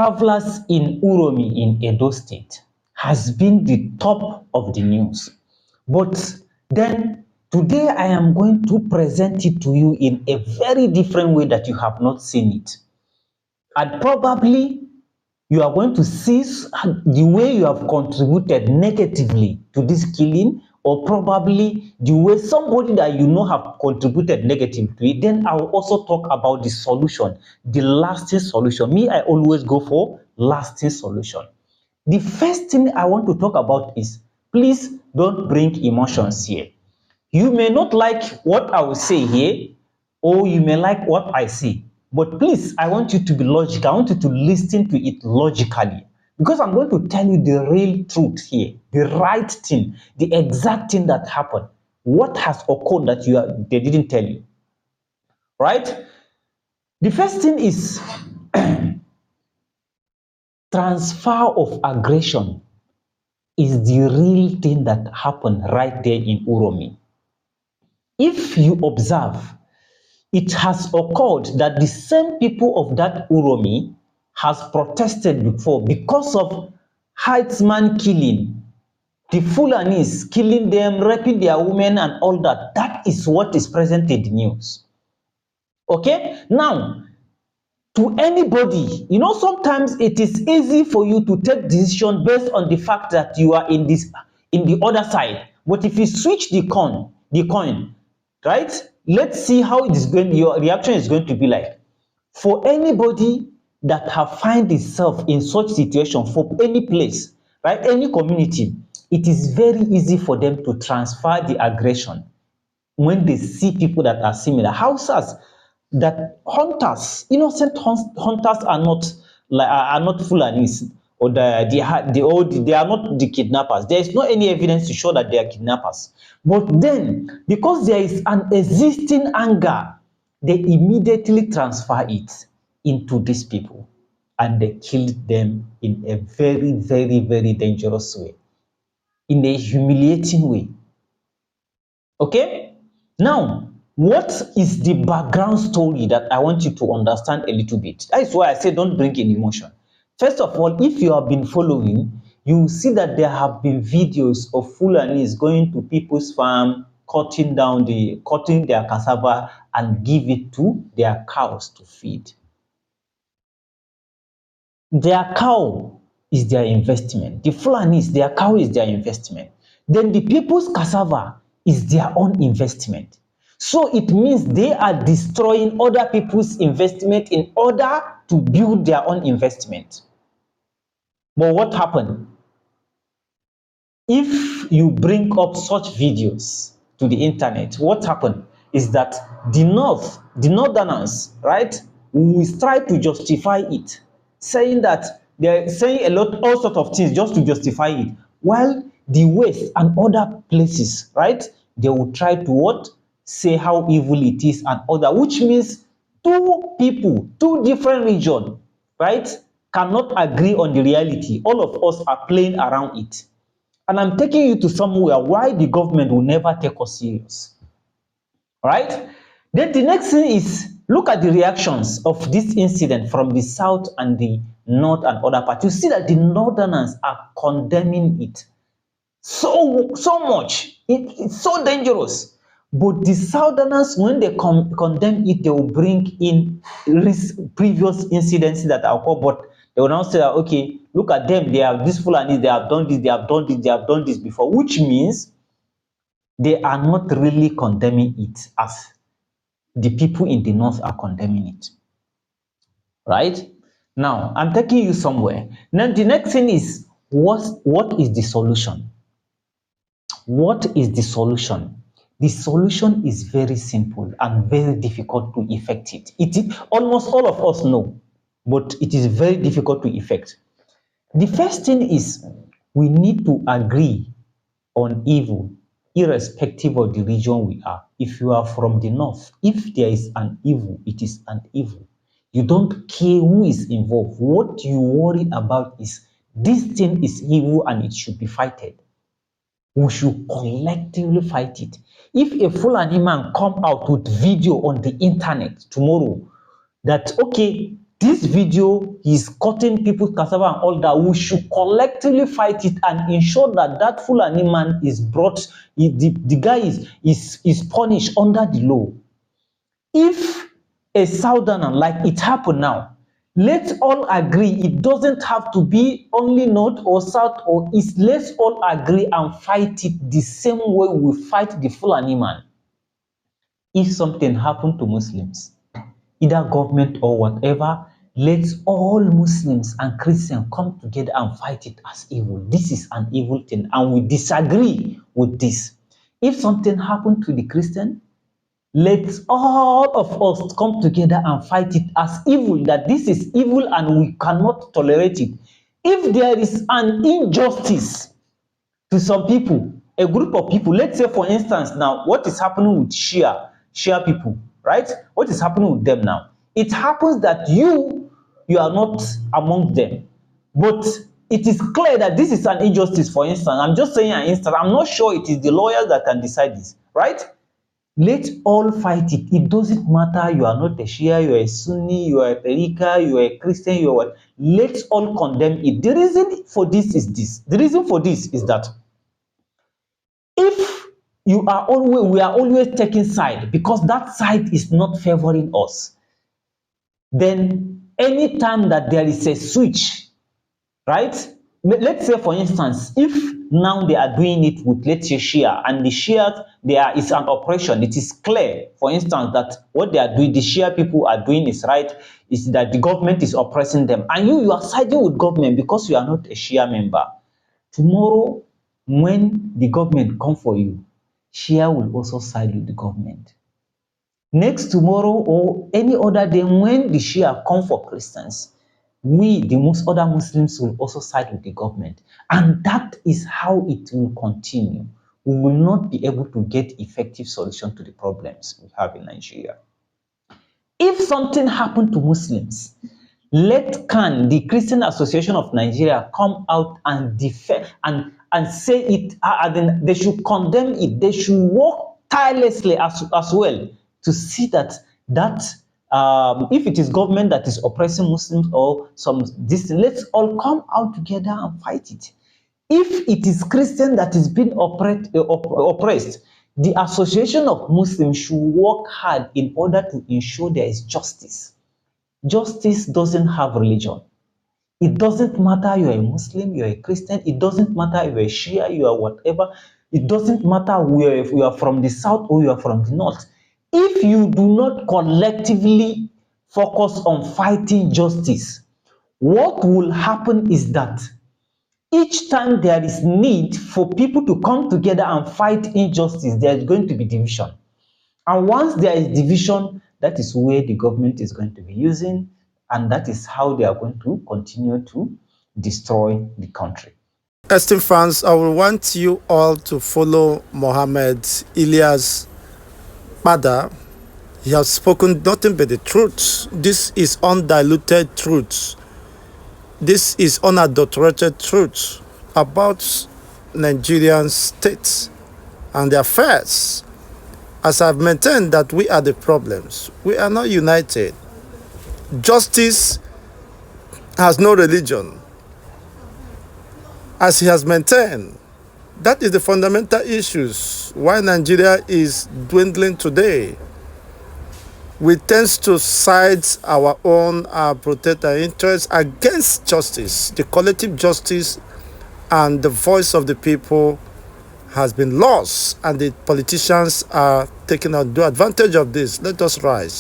Ravellers in Uromi in Edo State has been the top of the news. But then today I am going to present it to you in a very different way that you have not seen it. And probably you are going to see the way you have contributed negatively to this killing, or probably the way somebody that you know have contributed negatively to it. Then I will also talk about the solution, the lasting solution. Me, I always go for lasting solution. The first thing I want to talk about is, please don't bring emotions here. You may not like what I will say here, or you may like what I say, but please, I want you to be logical. I want you to listen to it logically, because I'm going to tell you the real truth here, the right thing, the exact thing that happened, what has occurred that they didn't tell you, right? The first thing is transfer of aggression is the real thing that happened right there in Uromi. If you observe, it has occurred that the same people of that Uromi has protested before because of herdsman killing, the Fulanis killing them, raping their women and all that. That is what is present in the news. Okay? Now, to anybody, sometimes it is easy for you to take decision based on the fact that you are in the other side. But if you switch the coin, right? Let's see how your reaction is going to be like. For anybody that have find itself in such situation, for any place, right, any community, it is very easy for them to transfer the aggression when they see people that are similar. Hausas, that hunters, innocent hunters are not Fulanis, or they are not the kidnappers. There is no any evidence to show that they are kidnappers. But then, because there is an existing anger, they immediately transfer it into these people, and they killed them in a very, very, very dangerous way, in a humiliating way. Okay? Now, what is the background story that I want you to understand a little bit? That is why I say don't bring in emotion. First of all, if you have been following, you will see that there have been videos of Fulanis going to people's farm, cutting their cassava and give it to their cows to feed. Their cow is their investment. The Fulanis, their cow is their investment. Then the people's cassava is their own investment. So it means they are destroying other people's investment in order to build their own investment. But what happened? If you bring up such videos to the internet, what happened is that the northerners, right, will try to justify it, saying that they're saying all sorts of things just to justify it, while the West and other places, right, they will try to what? Say how evil it is and other, which means two different regions, right, cannot agree on the reality. All of us are playing around it. And I'm taking you to somewhere why the government will never take us serious. Right? Then the next thing is, look at the reactions of this incident from the south and the north and other parts. You see that the northerners are condemning it so much. It's so dangerous. But the southerners, when they condemn it, they will bring in previous incidents that occurred, but they will now say that, okay, look at them, they have this Fulani, they have done this, they have done this, they have done this before, which means they are not really condemning it as the people in the north are condemning it. Right? Now, I'm taking you somewhere. Now, the next thing is, what is the solution? What is the solution? The solution is very simple and very difficult to effect it. Almost all of us know, but it is very difficult to effect. The first thing is, we need to agree on evil, irrespective of the region we are. If you are from the north, if there is an evil, it is an evil. You don't care who is involved. What you worry about is, this thing is evil and it should be fighted. We should collectively fight it. If a Fulani man come out with video on the internet tomorrow that, okay, This video is cutting people's cassava and all that. We should collectively fight it and ensure that that Fulani man is brought, the guy is punished under the law. If a southerner, like it happened now, let's all agree it doesn't have to be only north or south or east. Let's all agree and fight it the same way we fight the Fulani man. If something happened to Muslims, either government or whatever, let's all Muslims and Christians come together and fight it as evil. This is an evil thing and we disagree with this. If something happened to the Christian, let's all of us come together and fight it as evil, that this is evil and we cannot tolerate it. If there is an injustice to some people, a group of people, let's say for instance now, what is happening with Shia people, right? What is happening with them now? It happens that you are not among them, but it is clear that this is an injustice. For instance, I'm just saying an instance, I'm not sure it is the lawyers that can decide this, right? Let's all fight it. It doesn't matter, you are not a Shia, you are a Sunni, you are a Tariqa, you are a Christian, you are what. Let's all condemn it. The reason for this is this. The reason for this is that if we are always taking side because that side is not favoring us, then anytime that there is a switch, right? Let's say for instance, if now they are doing it with, let's say, Shia, and the Shia, there is an oppression, it is clear, for instance, that what they are doing, the Shia people are doing is right, is that the government is oppressing them, and you are siding with government because you are not a Shia member. Tomorrow, when the government come for you, Shia will also side with the government. Next tomorrow or any other day, when the Shia come for Christians, we, the most other Muslims, will also side with the government. And that is how it will continue. We will not be able to get effective solution to the problems we have in Nigeria. If something happened to Muslims, let CAN, the Christian Association of Nigeria, come out and defend and say it, then they should condemn it. They should work tirelessly as well to see that if it is government that is oppressing Muslims or some this, let's all come out together and fight it. If it is Christian that is being oppressed, the Association of Muslims should work hard in order to ensure there is justice. Justice doesn't have religion. It doesn't matter you are a Muslim, you are a Christian, it doesn't matter you are a Shia, you are whatever, it doesn't matter where you are from the south or you are from the north. If you do not collectively focus on fighting justice, what will happen is that each time there is need for people to come together and fight injustice, there is going to be division. And once there is division, that is where the government is going to be using, and that is how they are going to continue to destroy the country. Esteemed fans, I will want you all to follow Mohammed Ilyas Bada. He has spoken nothing but the truth. This is undiluted truth. This is unadulterated truth about Nigerian states and their affairs. As I've maintained that we are the problems, we are not united. Justice has no religion. As he has maintained, that is the fundamental issues why Nigeria is dwindling today. We tend to side our own protect our interests against justice. The collective justice and the voice of the people has been lost, and the politicians are taking advantage of this. Let us rise.